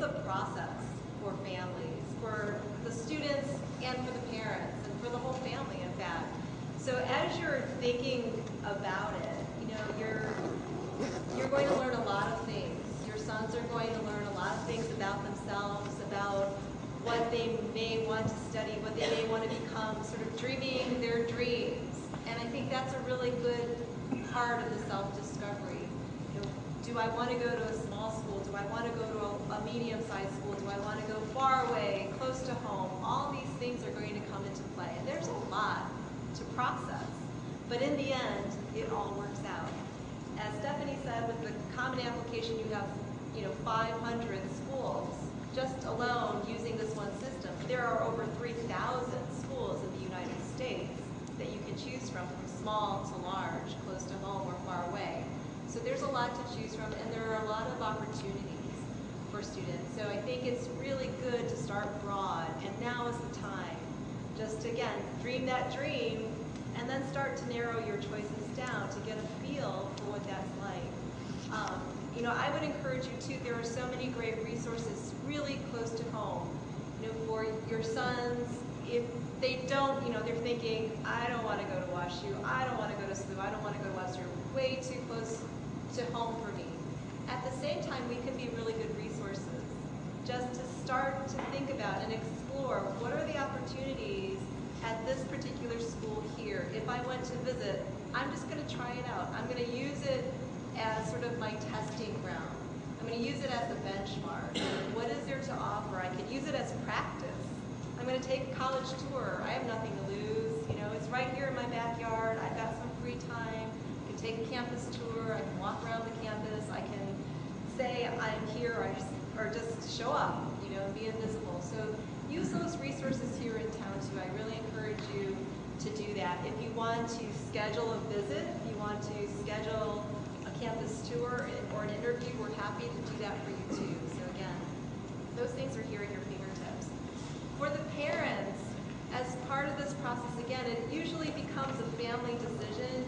a process for families, for the students and for the parents, and for the whole family, in fact. So as you're thinking about it, you're going to learn a lot of things. Your sons are going to learn a lot of things about themselves, about what they may want to study, what they may want to become, sort of dreaming their dreams. And I think that's a really good part of the self-discovery. Do I want to go to a small school? Do I want to go to a medium-sized school? Do I want to go far away, close to home? All these things are going to come into play. And there's a lot to process. But in the end, it all works out. As Stephanie said, with the Common Application, you have 500 schools just alone using this one system. There are over 3,000 schools in the United States that you can choose from small to large, close to home or far away. So there's a lot to choose from, and there are a lot of opportunities for students. So I think it's really good to start broad, and now is the time. Just, again, dream that dream, and then start to narrow your choices down to get a feel for what that's like. I would encourage you too, there are so many great resources really close to home. For your sons, if they don't, they're thinking, I don't want to go to WashU, I don't want to go to SLU, I don't want to go to Webster, way too close to home for me. At the same time, we can be really good resources just to start to think about and explore what are the opportunities at this particular school here. If I went to visit, I'm just going to try it out. I'm going to use it as sort of my testing ground. I'm going to use it as a benchmark. What is there to offer? I could use it as practice. I'm going to take a college tour. I have nothing to lose. It's right here in my backyard. I've got some free time. I can take a campus tour. I can walk around the campus. I can say I'm here, or just show up, and be invisible. So use those resources here in town too. I really encourage you to do that. If you want to schedule a visit, if you want to schedule a campus tour or an interview, we're happy to do that for you too. So again, those things are here at your fingertips. For the parents, as part of this process, again, it usually becomes a family decision.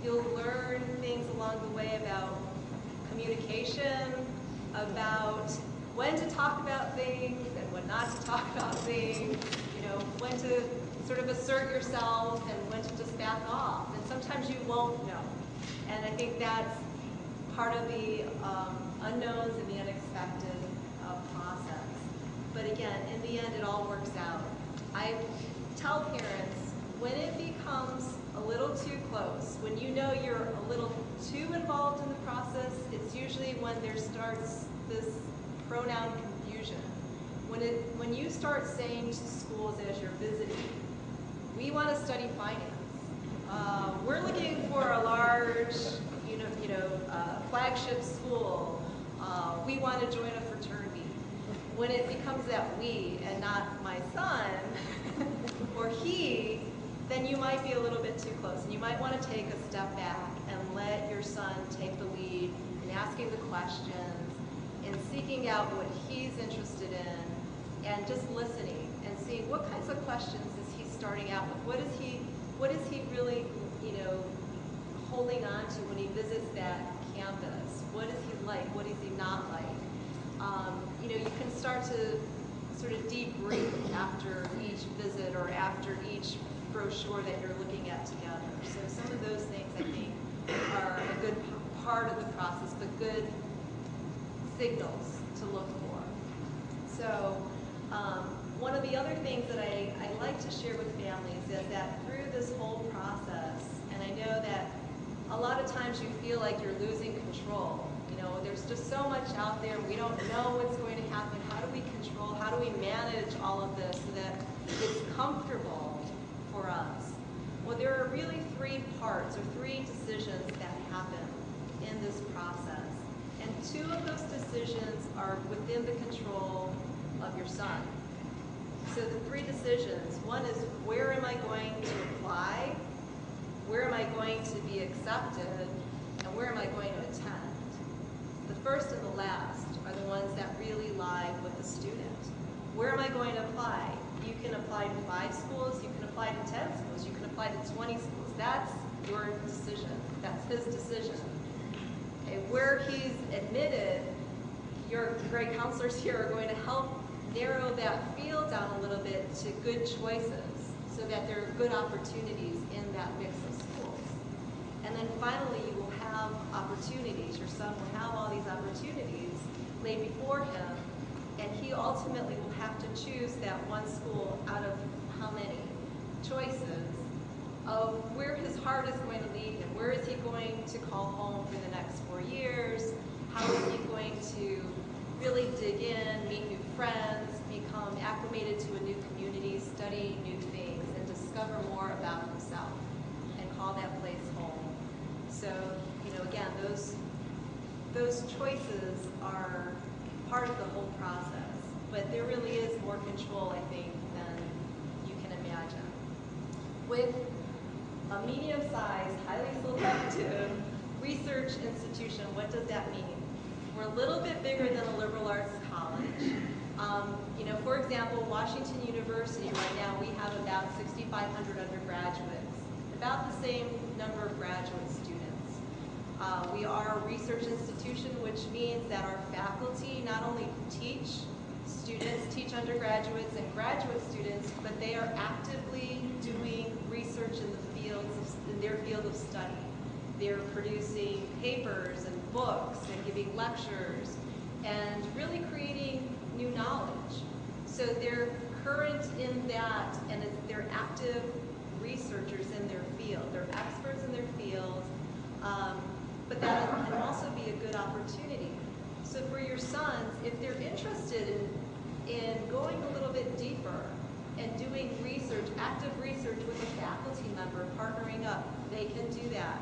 You'll learn things along the way about communication, about when to talk about things and when not to talk about things, when to sort of assert yourself and when to just back off. And sometimes you won't know. And I think that's part of the unknowns and the unexpected process. But again, in the end, it all works out. I tell parents, when it becomes a little too close, when you know you're a little too involved in the process, it's usually when there starts this pronoun confusion. When you start saying to schools as you're visiting, we want to study finance. We're looking for a large, flagship school. We want to join a fraternity. When it becomes that we and not my son or he, then you might be a little bit too close, and you might want to take a step back and let your son take the lead in asking the questions and seeking out what he's interested in, and just listening and seeing what kinds of questions is he starting out with. What is he really, holding on to when he visits that campus? What is he like? What is he not like? You can start to sort of debrief after each visit or after each brochure that you're looking at together. So some of those things, I think, are a good part of the process, but good signals to look for. So one of the other things that I like to share with families is that through this whole process, and I know that a lot of times you feel like you're losing control. There's just so much out there, and we don't know what's going to happen. How do we control? How do we manage all of this so that it's comfortable for us? Well, there are really three parts or three decisions that happen in this process. And two of those decisions are within the control of your son. So the three decisions, one is where am I going to apply, where am I going to be accepted, and where am I going to attend? The first and the last are the ones that really lie with the student. Where am I going to apply? You can apply to 5 schools, you can apply to 10 schools, you can apply to 20 schools. That's your decision. That's his decision. Okay, where he's admitted, your great counselors here are going to help narrow that field down a little bit to good choices so that there are good opportunities in that mix of schools. And then finally, you will have opportunities. Your son will have all these opportunities laid before him, and he ultimately will have to choose that one school out of how many choices of where his heart is going to lead him. Where is he going to call home for the next 4 years? How is he going to really dig in, meet new friends, become acclimated to a new community, study new things, and discover more about himself and call that place home. So, again, those choices are part of the whole process, but there really is more control, I think, than you can imagine. With a medium-sized, highly selective research institution, what does that mean? We're a little bit bigger than a liberal arts college. For example, Washington University, right now we have about 6,500 undergraduates, about the same number of graduate students. We are a research institution, which means that our faculty not only teach students, teach undergraduates and graduate students, but they are actively doing research in their field of study. They're producing papers and books and giving lectures and really creating new knowledge. So they're current in that, and they're active researchers in their field. They're experts in their field, but that can also be a good opportunity. So for your sons, if they're interested in going a little bit deeper and doing research, active research with a faculty member, partnering up, they can do that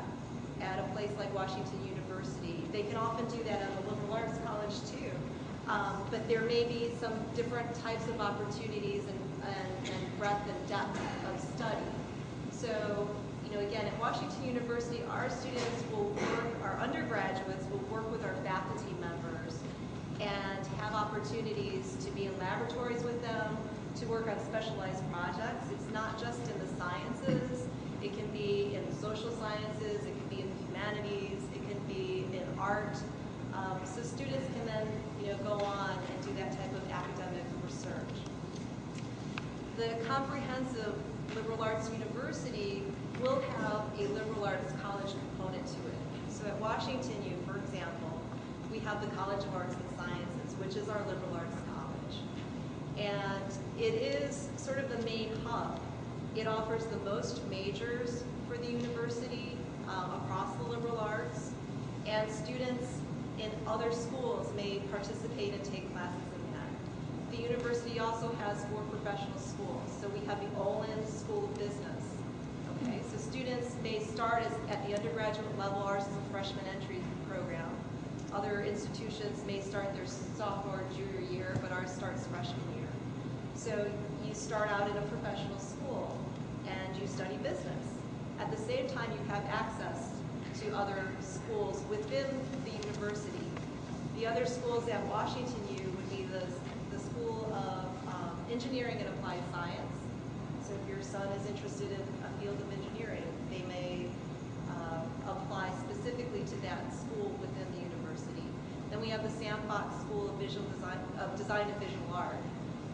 at a place like Washington University. They can often do that at a liberal arts college too. But there may be some different types of opportunities and breadth and depth of study. So, again, at Washington University, our students will work, our undergraduates will work with our faculty members and have opportunities to be in laboratories with them, to work on specialized projects. It's not just in the sciences. It can be in the social sciences, it can be in the humanities, it can be in art. So students can then go on and do that type of academic research. The comprehensive liberal arts university will have a liberal arts college component to it. So at Washington U, for example, we have the College of Arts and Sciences, which is our liberal arts college. And it is sort of the main hub. It offers the most majors for the university across the liberal arts, and students in other schools may participate and take classes in that. The university also has 4 professional schools. So we have the Olin School of Business. Okay, so students may start at the undergraduate level. Ours is a freshman entry program. Other institutions may start their sophomore, junior year, but ours starts freshman year. So you start out in a professional school and you study business. At the same time, you have access to other schools within the university. The other schools at Washington U would be the School of Engineering and Applied Science. So if your son is interested in a field of engineering, they may apply specifically to that school within the university. Then we have the Sam Fox School of Design and Visual Art,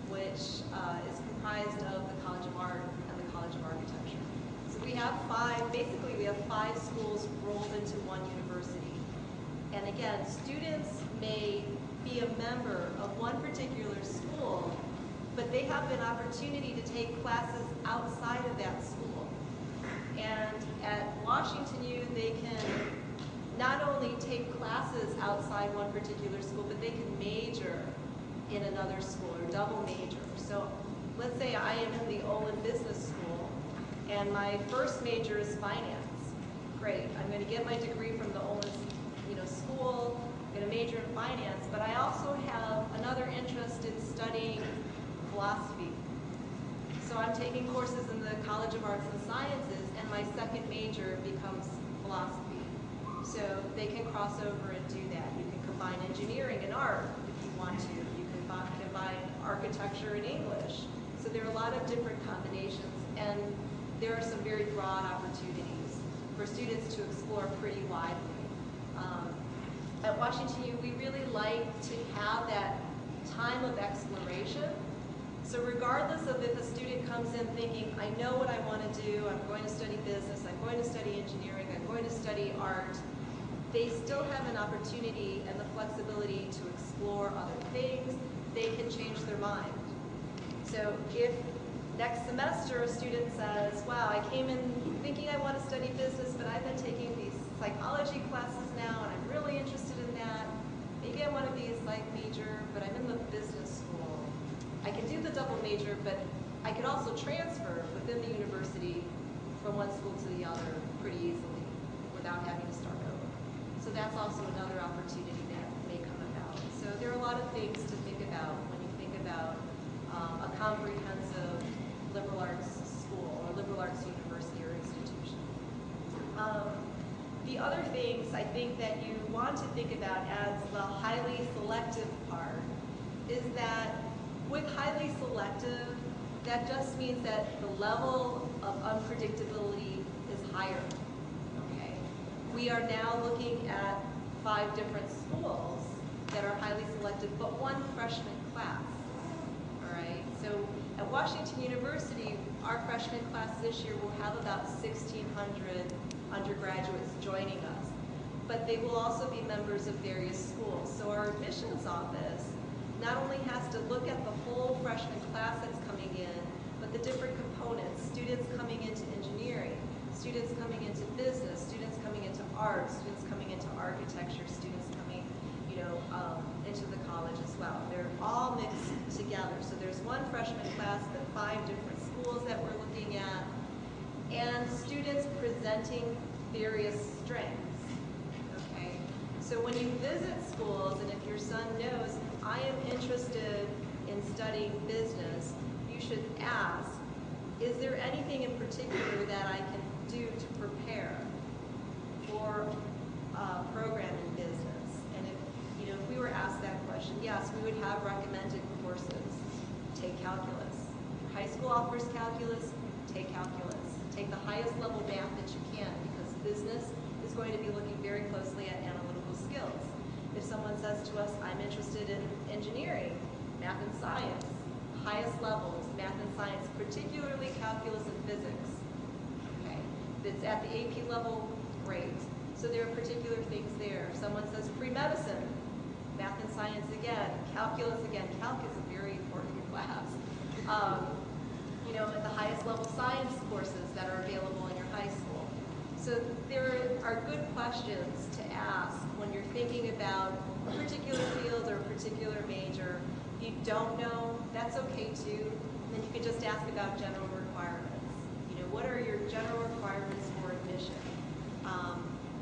which is comprised of the College of Art and the College of Architecture. So we have 5 schools rolled into one university. And again, students may be a member of one particular school, but they have an opportunity to take classes outside of that school. And at Washington U, they can not only take classes outside one particular school, but they can major in another school or double major. So let's say I am in the Olin Business School and my first major is finance. Great, I'm going to get my degree from the Olin school, I'm going to major in finance, but I also have another interest in studying philosophy. So I'm taking courses in the College of Arts and Sciences, and my second major becomes philosophy. So they can cross over and do that. You can combine engineering and art if you want to. You can combine architecture and English. So there are a lot of different combinations, and there are some very broad opportunities for students to explore pretty widely. At Washington U, we really like to have that time of exploration. So regardless of if a student comes in thinking, I know what I want to do, I'm going to study business, I'm going to study engineering, I'm going to study art, they still have an opportunity and the flexibility to explore other things. They can change their mind. So if next semester a student says, wow, I came in thinking I want to study business, but I've been taking these psychology classes now and I'm really interested in that. Maybe I want to be a psych major, but I'm in the business school. I can do the double major, but I could also transfer within the university from one school to the other pretty easily without having to start over. So that's also another opportunity that may come about. So there are a lot of things to think about when you think about a comprehensive liberal arts school or liberal arts university or institution. The other things I think that you want to think about as the highly selective part is that with highly selective, that just means that the level of unpredictability is higher. Okay? We are now looking at 5 different schools that are highly selective, but 1 freshman class. All right? So at Washington University, our freshman class this year will have about 1,600 undergraduates joining us. But they will also be members of various schools. So our admissions office not only has to look at the whole freshman class that's coming in, but the different components, students coming into engineering, students coming into business, students coming into art, students coming into architecture, students coming, into the college as well. They're all mixed together. So there's 1 freshman class, but 5 different schools that we're looking at, and students presenting various strengths. Okay? So when you visit schools, and if your son knows, I am interested in studying business, you should ask, is there anything in particular that I can do to prepare for a program in business? And if we were asked that question, yes, we would have recommended courses. Take calculus. Your high school offers calculus, take calculus. Take the highest level math that you can, because business is going to be looking very closely at analytical skills. If someone says to us, I'm interested in engineering, math and science, highest levels, math and science, particularly calculus and physics. Okay, if it's at the AP level, great. So there are particular things there. If someone says pre-medicine, math and science again, calculus again. Calc is a very important class. At the highest level science courses that are available in your high school. So there are good questions to ask when you're thinking about a particular field or a particular major. If you don't know, that's okay too. Then you can just ask about general requirements. What are your general requirements for admission?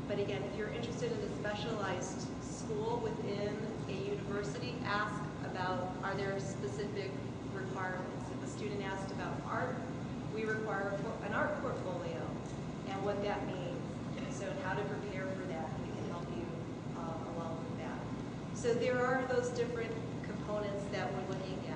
But again, if you're interested in a specialized school within a university, ask about, are there specific requirements? If a student asked about art, we require an art portfolio and what that means. So how to prepare for that, we can help you along with that. So there are those different components that we're looking at.